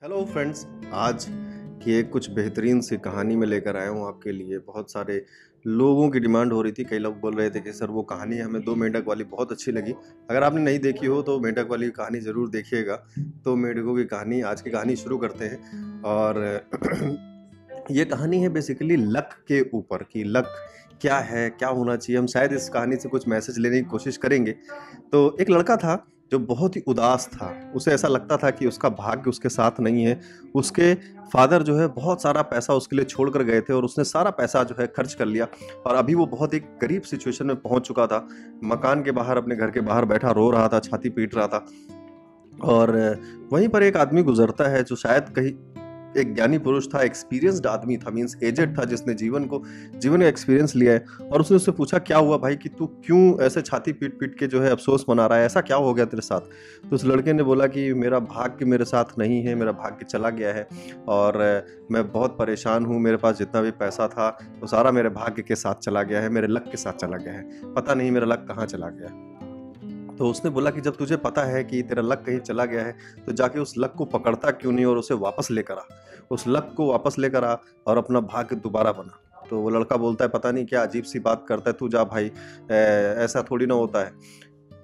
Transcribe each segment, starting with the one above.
Hello friends. आज की एक कुछ बेहतरीन सी कहानी मैं लेकर आया हूँ आपके लिए। बहुत सारे लोगों की डिमांड हो रही थी। कई लोग बोल रहे थे कि सर वो कहानी हमें दो मेंढक वाली बहुत अच्छी लगी। अगर आपने नहीं देखी हो तो मेंढक वाली कहानी ज़रूर देखिएगा। तो मेंढकों की कहानी, आज की कहानी शुरू करते हैं। और ये कहानी है बेसिकली लक के ऊपर कि लक क्या है, क्या होना चाहिए। हम शायद इस कहानी से कुछ मैसेज लेने की कोशिश करेंगे। तो एक लड़का था जो बहुत ही उदास था। उसे ऐसा लगता था कि उसका भाग्य उसके साथ नहीं है। उसके फादर जो है बहुत सारा पैसा उसके लिए छोड़ कर गए थे और उसने सारा पैसा जो है खर्च कर लिया। और अभी वो बहुत एक गरीब सिचुएशन में पहुंच चुका था। मकान के बाहर, अपने घर के बाहर बैठा रो रहा था, छाती पीट रहा था। और वहीं पर एक आदमी गुजरता है जो शायद कहीं एक ज्ञानी पुरुष था, एक्सपीरियंस्ड आदमी था, मीन्स एजेड था, जिसने जीवन का एक्सपीरियंस लिया है। और उसने उससे पूछा, क्या हुआ भाई कि तू क्यों ऐसे छाती पीट पीट के जो है अफसोस मना रहा है, ऐसा क्या हो गया तेरे साथ। तो उस लड़के ने बोला कि मेरा भाग्य मेरे साथ नहीं है, मेरा भाग्य चला गया है। और मैं बहुत परेशान हूँ। मेरे पास जितना भी पैसा था वो सारा मेरे भाग्य के साथ चला गया है, मेरे लक के साथ चला गया है। पता नहीं मेरा लक कहाँ चला गया है। तो उसने बोला कि जब तुझे पता है कि तेरा लक कहीं चला गया है तो जाके उस लक को पकड़ता क्यों नहीं और उसे वापस लेकर आ। उस लक को वापस लेकर आ और अपना भाग्य दोबारा बना। तो वो लड़का बोलता है, पता नहीं क्या अजीब सी बात करता है तू, जा भाई, ऐसा थोड़ी ना होता है।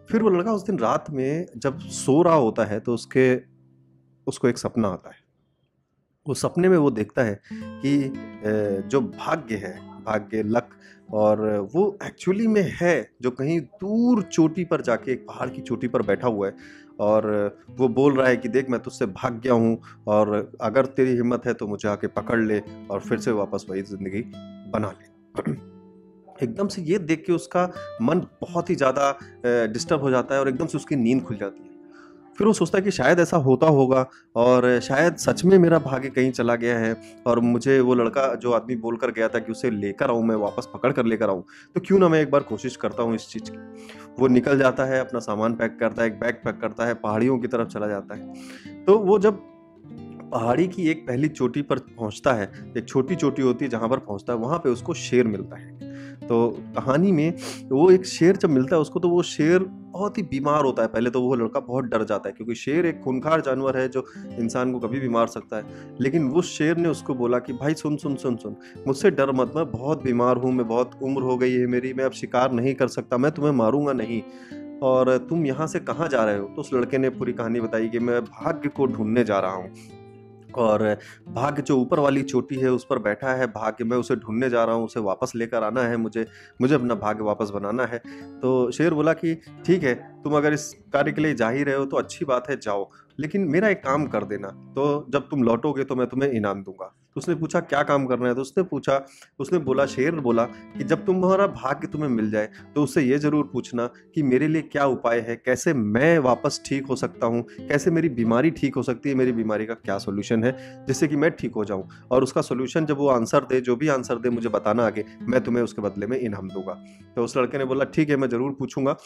फिर वो लड़का उस दिन रात में जब सो रहा होता है तो उसको एक सपना आता है। उस सपने में वो देखता है कि जो भाग्य है, भाग्य, लक, और वो एक्चुअली में है जो कहीं दूर चोटी पर जाके, एक पहाड़ की चोटी पर बैठा हुआ है। और वो बोल रहा है कि देख, मैं तुझसे भाग गया हूँ और अगर तेरी हिम्मत है तो मुझे आके पकड़ ले और फिर से वापस वही जिंदगी बना ले। एकदम से ये देख के उसका मन बहुत ही ज़्यादा डिस्टर्ब हो जाता है और एकदम से उसकी नींद खुल जाती है। फिर वो सोचता है कि शायद ऐसा होता होगा और शायद सच में मेरा भाग्य कहीं चला गया है और मुझे वो लड़का, जो आदमी बोल कर गया था कि उसे लेकर आऊँ, मैं वापस पकड़ कर लेकर आऊँ, तो क्यों ना मैं एक बार कोशिश करता हूँ इस चीज़ की। वो निकल जाता है, अपना सामान पैक करता है, एक बैग पैक करता है, पहाड़ियों की तरफ चला जाता है। तो वो जब पहाड़ी की एक पहली चोटी पर पहुंचता है, एक छोटी चोटी होती है जहां पर पहुंचता है, वहां पे उसको शेर मिलता है। तो कहानी में वो एक शेर जब मिलता है उसको, तो वो शेर बहुत ही बीमार होता है। पहले तो वो लड़का बहुत डर जाता है क्योंकि शेर एक खूंखार जानवर है जो इंसान को कभी भी मार सकता है। लेकिन वो शेर ने उसको बोला कि भाई सुन सुन सुन सुन, मुझसे डर मत, मैं बहुत बीमार हूँ, मैं बहुत उम्र हो गई है मेरी, मैं अब शिकार नहीं कर सकता, मैं तुम्हें मारूंगा नहीं। और तुम यहाँ से कहाँ जा रहे हो। तो उस लड़के ने पूरी कहानी बताई कि मैं भाग्य को ढूंढने जा रहा हूँ और भाग्य जो ऊपर वाली चोटी है उस पर बैठा है भाग्य, मैं उसे ढूंढने जा रहा हूँ, उसे वापस लेकर आना है मुझे, मुझे अपना भाग्य वापस बनाना है। तो शेर बोला कि ठीक है, तुम अगर इस कार्य के लिए जा ही रहे हो तो अच्छी बात है, जाओ, लेकिन मेरा एक काम कर देना, तो जब तुम लौटोगे तो मैं तुम्हें इनाम दूंगा। तो उसने पूछा क्या काम करना है। तो उसने बोला, शेर बोला कि जब तुम्हारा भाग्य तुम्हें मिल जाए तो उससे ये जरूर पूछना कि मेरे लिए क्या उपाय है, कैसे मैं वापस ठीक हो सकता हूँ, कैसे मेरी बीमारी ठीक हो सकती है, मेरी बीमारी का क्या सोल्यूशन है जिससे कि मैं ठीक हो जाऊं। और उसका सोल्यूशन जब वो आंसर दे, जो भी आंसर दे, मुझे बताना आगे, मैं तुम्हें उसके बदले में इनाम दूंगा। तो उस लड़के ने बोला ठीक है, मैं जरूर पूछूंगा।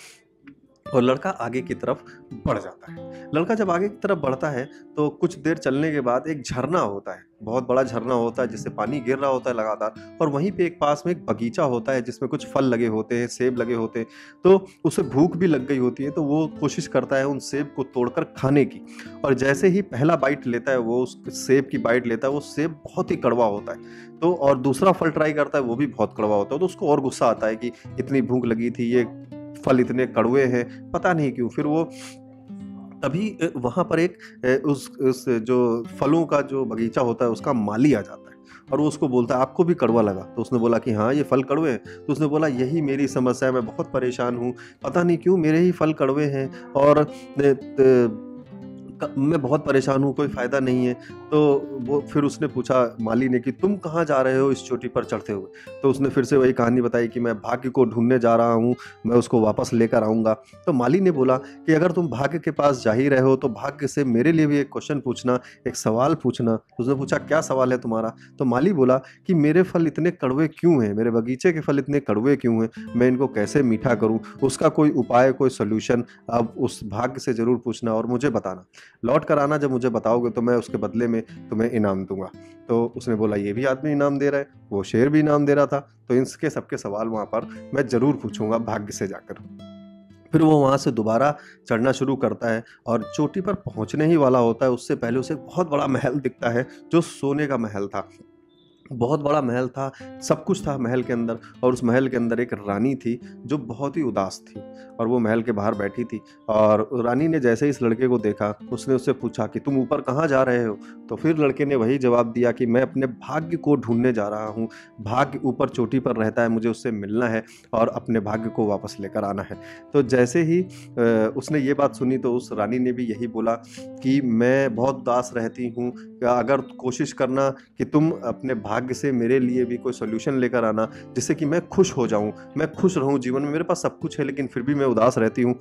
और लड़का आगे की तरफ बढ़ जाता है। लड़का जब आगे की तरफ बढ़ता है तो कुछ देर चलने के बाद एक झरना होता है, बहुत बड़ा झरना होता है जिससे पानी गिर रहा होता है लगातार। और वहीं पे एक पास में एक बगीचा होता है जिसमें कुछ फल लगे होते हैं, सेब लगे होते हैं। तो उसे भूख भी लग गई होती है तो वो कोशिश करता है उन सेब को तोड़कर खाने की। और जैसे ही पहला बाइट लेता है, वो उस सेब की बाइट लेता है, वो सेब बहुत ही कड़वा होता है। तो और दूसरा फल ट्राई करता है, वो भी बहुत कड़वा होता है। तो उसको और गुस्सा आता है कि इतनी भूख लगी थी, ये फल इतने कड़वे हैं, पता नहीं क्यों। फिर वो तभी वहां पर एक उस जो फलों का जो बगीचा होता है उसका माली आ जाता है। और वो उसको बोलता है, आपको भी कड़वा लगा। तो उसने बोला कि हाँ, ये फल कड़वे हैं। तो उसने बोला, यही मेरी समस्या है, मैं बहुत परेशान हूँ, पता नहीं क्यों मेरे ही फल कड़वे हैं और मैं बहुत परेशान हूँ, कोई फ़ायदा नहीं है। तो वो फिर उसने पूछा माली ने कि तुम कहाँ जा रहे हो इस चोटी पर चढ़ते हुए। तो उसने फिर से वही कहानी बताई कि मैं भाग्य को ढूंढने जा रहा हूँ, मैं उसको वापस लेकर आऊँगा। तो माली ने बोला कि अगर तुम भाग्य के पास जा ही रहे हो तो भाग्य से मेरे लिए भी एक क्वेश्चन पूछना, एक सवाल पूछना। तो उसने पूछा क्या सवाल है तुम्हारा। तो माली बोला कि मेरे फल इतने कड़वे क्यों हैं, मेरे बगीचे के फल इतने कड़वे क्यों हैं, मैं इनको कैसे मीठा करूँ, उसका कोई उपाय, कोई सोल्यूशन अब उस भाग्य से ज़रूर पूछना और मुझे बताना। लौट कर आना, जब मुझे बताओगे तो मैं उसके बदले में तुम्हें इनाम दूंगा। तो उसने बोला, ये भी आदमी इनाम दे रहा है, वो शेर भी इनाम दे रहा था, तो इनके सबके सवाल वहां पर मैं जरूर पूछूंगा भाग्य से जाकर। फिर वो वहाँ से दोबारा चढ़ना शुरू करता है और चोटी पर पहुँचने ही वाला होता है, उससे पहले उसे एक बहुत बड़ा महल दिखता है, जो सोने का महल था। बहुत बड़ा महल था, सब कुछ था महल के अंदर, और उस महल के अंदर एक रानी थी जो बहुत ही उदास थी, और वो महल के बाहर बैठी थी। और रानी ने जैसे ही इस लड़के को देखा, उसने उससे पूछा कि तुम ऊपर कहाँ जा रहे हो? तो फिर लड़के ने वही जवाब दिया कि मैं अपने भाग्य को ढूंढने जा रहा हूँ, भाग्य ऊपर चोटी पर रहता है, मुझे उससे मिलना है और अपने भाग्य को वापस लेकर आना है। तो जैसे ही उसने ये बात सुनी, तो उस रानी ने भी यही बोला कि मैं बहुत उदास रहती हूँ, अगर कोशिश करना कि तुम अपने भाग्य से मेरे लिए भी कोई सॉल्यूशन लेकर आना, जिससे कि मैं खुश हो जाऊं, मैं खुश रहूं जीवन में। मेरे पास सब कुछ है लेकिन फिर भी मैं उदास रहती हूँ।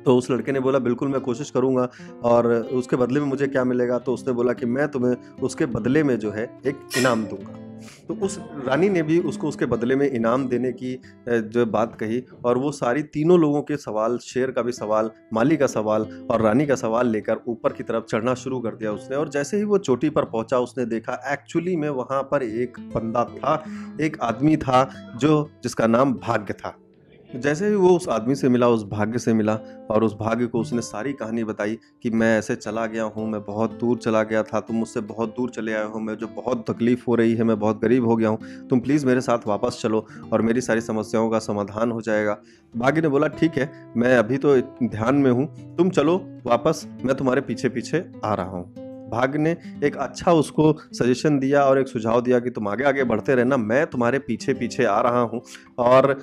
तो उस लड़के ने बोला बिल्कुल मैं कोशिश करूंगा, और उसके बदले में मुझे क्या मिलेगा? तो उसने बोला कि मैं तुम्हें उसके बदले में जो है एक इनाम दूंगा। तो उस रानी ने भी उसको उसके बदले में इनाम देने की जो बात कही, और वो सारी तीनों लोगों के सवाल, शेर का भी सवाल, माली का सवाल और रानी का सवाल लेकर ऊपर की तरफ चढ़ना शुरू कर दिया उसने। और जैसे ही वो चोटी पर पहुंचा, उसने देखा एक्चुअली में वहां पर एक बंदा था, एक आदमी था जो जिसका नाम भाग्य था। जैसे ही वो उस आदमी से मिला, उस भाग्य से मिला, और उस भाग्य को उसने सारी कहानी बताई कि मैं ऐसे चला गया हूँ, मैं बहुत दूर चला गया था, तुम मुझसे बहुत दूर चले आए हो, मुझे बहुत तकलीफ़ हो रही है, मैं बहुत गरीब हो गया हूँ, तुम प्लीज़ मेरे साथ वापस चलो और मेरी सारी समस्याओं का समाधान हो जाएगा। भाग्य ने बोला ठीक है, मैं अभी तो ध्यान में हूँ, तुम चलो वापस, मैं तुम्हारे पीछे पीछे आ रहा हूँ। भाग्य ने एक अच्छा उसको सजेशन दिया और एक सुझाव दिया कि तुम आगे आगे बढ़ते रहना, मैं तुम्हारे पीछे पीछे आ रहा हूँ। और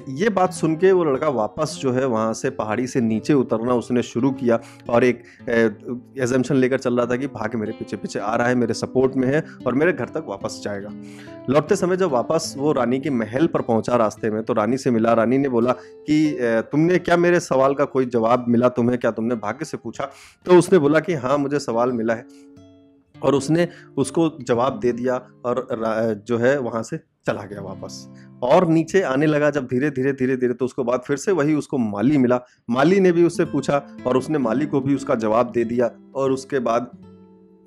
ये बात सुन के वो लड़का वापस जो है वहाँ से पहाड़ी से नीचे उतरना उसने शुरू किया, और एक एजम्पशन लेकर चल रहा था कि भाग्य मेरे पीछे पीछे आ रहा है, मेरे सपोर्ट में है और मेरे घर तक वापस जाएगा। लौटते समय जब वापस वो रानी के महल पर पहुंचा रास्ते में, तो रानी से मिला। रानी ने बोला कि तुमने क्या, मेरे सवाल का कोई जवाब मिला तुम्हें? क्या तुमने भाग्य से पूछा? तो उसने बोला कि हाँ, मुझे सवाल मिला है, और उसने उसको जवाब दे दिया, और जो है वहां से चला गया वापस। और नीचे आने लगा जब धीरे धीरे धीरे धीरे, तो उसको बाद फिर से वही उसको माली मिला। माली ने भी उससे पूछा, और उसने माली को भी उसका जवाब दे दिया, और उसके बाद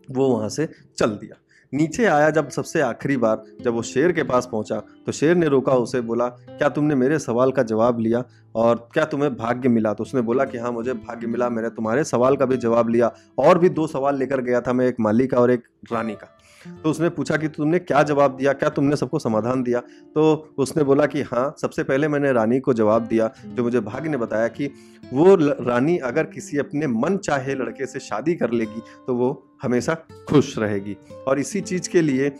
वो वहां से चल दिया। नीचे आया जब सबसे आखिरी बार, जब वो शेर के पास पहुंचा, तो शेर ने रोका उसे, बोला क्या तुमने मेरे सवाल का जवाब लिया और क्या तुम्हें भाग्य मिला? तो उसने बोला कि हाँ, मुझे भाग्य मिला, मैंने तुम्हारे सवाल का भी जवाब लिया, और भी 2 सवाल लेकर गया था मैं, एक माली का और एक रानी का। तो उसने पूछा कि तुमने क्या जवाब दिया, क्या तुमने सबको समाधान दिया? तो उसने बोला कि हाँ, सबसे पहले मैंने रानी को जवाब दिया, जो मुझे भाग्य ने बताया कि वो रानी अगर किसी अपने मन चाहे लड़के से शादी कर लेगी तो वो हमेशा खुश रहेगी। और इसी चीज के लिए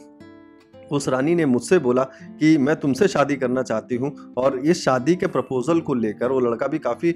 उस रानी ने मुझसे बोला कि मैं तुमसे शादी करना चाहती हूँ। और इस शादी के प्रपोजल को लेकर वो लड़का भी काफी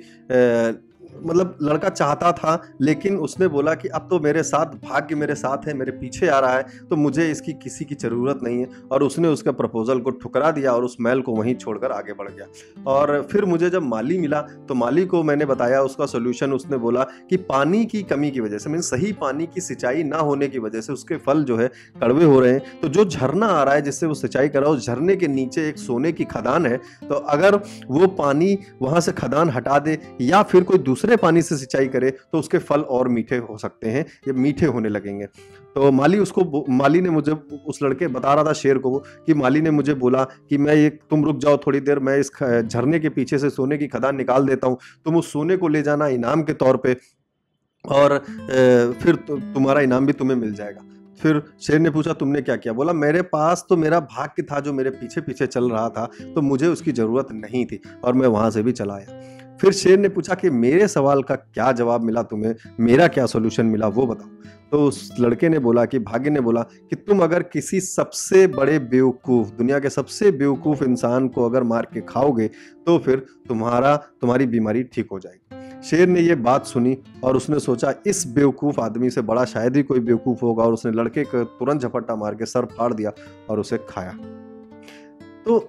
मतलब लड़का चाहता था, लेकिन उसने बोला कि अब तो मेरे साथ भाग्य मेरे साथ है, मेरे पीछे आ रहा है, तो मुझे इसकी किसी की ज़रूरत नहीं है। और उसने उसके प्रपोजल को ठुकरा दिया और उस महल को वहीं छोड़कर आगे बढ़ गया। और फिर मुझे जब माली मिला, तो माली को मैंने बताया उसका सोल्यूशन। उसने बोला कि पानी की कमी की वजह से, मीन सही पानी की सिंचाई ना होने की वजह से उसके फल जो है कड़वे हो रहे हैं। तो जो झरना आ रहा है जिससे वो सिंचाई कर रहा है, उस झरने के नीचे एक सोने की खदान है, तो अगर वो पानी वहां से खदान हटा दे या फिर कोई दूसरे पानी से सिंचाई करे, तो उसके फल और मीठे हो सकते हैं, ये मीठे होने लगेंगे। तो माली ने मुझे, उस लड़के बता रहा था शेर को कि माली ने मुझे बोला कि मैं ये, तुम रुक जाओ थोड़ी देर, मैं इस झरने के पीछे से सोने की खदान निकाल देता हूँ, तुम उस सोने को ले जाना इनाम के तौर पे, और फिर तुम्हारा इनाम भी तुम्हें मिल जाएगा। फिर शेर ने पूछा तुमने क्या किया? बोला मेरे पास तो मेरा भाग्य था जो मेरे पीछे पीछे चल रहा था, तो मुझे उसकी जरूरत नहीं थी और मैं वहां से भी चला आया। फिर शेर ने पूछा कि मेरे सवाल का क्या जवाब मिला तुम्हें, मेरा क्या सॉल्यूशन मिला वो बताओ। तो उस लड़के ने बोला कि भाग्य ने बोला कि तुम अगर किसी सबसे बड़े बेवकूफ, दुनिया के सबसे बेवकूफ इंसान को अगर मार के खाओगे, तो फिर तुम्हारी बीमारी ठीक हो जाएगी। शेर ने ये बात सुनी और उसने सोचा इस बेवकूफ आदमी से बड़ा शायद ही कोई बेवकूफ होगा, और उसने लड़के को तुरंत झपट्टा मार के सर फाड़ दिया और उसे खाया। तो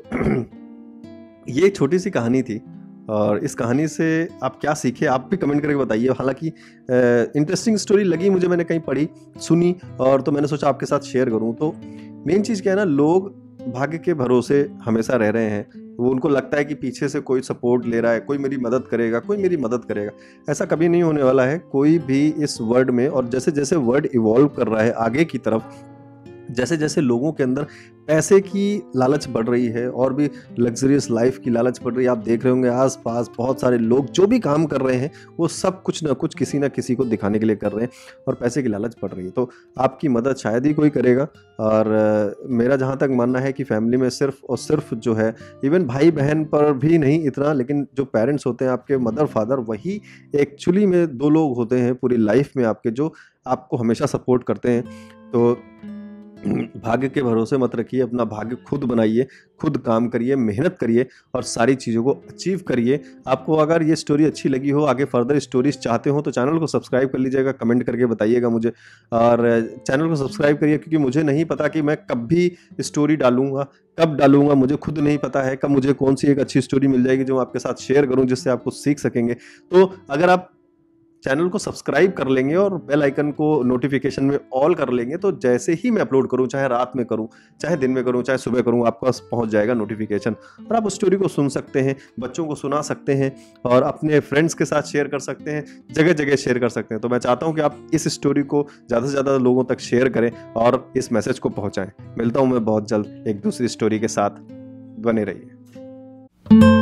ये एक छोटी सी कहानी थी, और इस कहानी से आप क्या सीखे आप भी कमेंट करके बताइए। हालांकि इंटरेस्टिंग स्टोरी लगी मुझे, मैंने कहीं पढ़ी सुनी, और तो मैंने सोचा आपके साथ शेयर करूं। तो मेन चीज़ क्या है ना, लोग भाग्य के भरोसे हमेशा रह रहे हैं। वो उनको लगता है कि पीछे से कोई सपोर्ट ले रहा है, कोई मेरी मदद करेगा, कोई मेरी मदद करेगा। ऐसा कभी नहीं होने वाला है कोई भी इस वर्ल्ड में। और जैसे जैसे वर्ल्ड इवॉल्व कर रहा है आगे की तरफ, जैसे जैसे लोगों के अंदर पैसे की लालच बढ़ रही है और भी लग्जरियस लाइफ की लालच बढ़ रही है, आप देख रहे होंगे आसपास बहुत सारे लोग जो भी काम कर रहे हैं वो सब कुछ ना कुछ किसी ना किसी को दिखाने के लिए कर रहे हैं और पैसे की लालच बढ़ रही है। तो आपकी मदद शायद ही कोई करेगा। और मेरा जहाँ तक मानना है कि फैमिली में सिर्फ और सिर्फ जो है, इवन भाई बहन पर भी नहीं इतना, लेकिन जो पेरेंट्स होते हैं आपके, मदर फादर, वही एक्चुअली में दो लोग होते हैं पूरी लाइफ में आपके जो आपको हमेशा सपोर्ट करते हैं। तो भाग्य के भरोसे मत रखिए, अपना भाग्य खुद बनाइए, खुद काम करिए, मेहनत करिए और सारी चीज़ों को अचीव करिए। आपको अगर ये स्टोरी अच्छी लगी हो, आगे फर्दर स्टोरीज चाहते हो तो चैनल को सब्सक्राइब कर लीजिएगा, कमेंट करके बताइएगा मुझे। और चैनल को सब्सक्राइब करिए क्योंकि मुझे नहीं पता कि मैं कब भी स्टोरी डालूंगा, कब डालूंगा, मुझे खुद नहीं पता है कब मुझे कौन सी एक अच्छी स्टोरी मिल जाएगी जो मैं आपके साथ शेयर करूँ, जिससे आप कुछ सीख सकेंगे। तो अगर आप चैनल को सब्सक्राइब कर लेंगे और बेल आइकन को नोटिफिकेशन में ऑल कर लेंगे तो जैसे ही मैं अपलोड करूं, चाहे रात में करूं, चाहे दिन में करूं, चाहे सुबह करूं, आपके पास पहुंच जाएगा नोटिफिकेशन और आप उस स्टोरी को सुन सकते हैं, बच्चों को सुना सकते हैं और अपने फ्रेंड्स के साथ शेयर कर सकते हैं, जगह जगह शेयर कर सकते हैं। तो मैं चाहता हूं कि आप इस स्टोरी को ज़्यादा से ज़्यादा लोगों तक शेयर करें और इस मैसेज को पहुँचाएँ। मिलता हूँ मैं बहुत जल्द एक दूसरी स्टोरी के साथ, बने रहिए।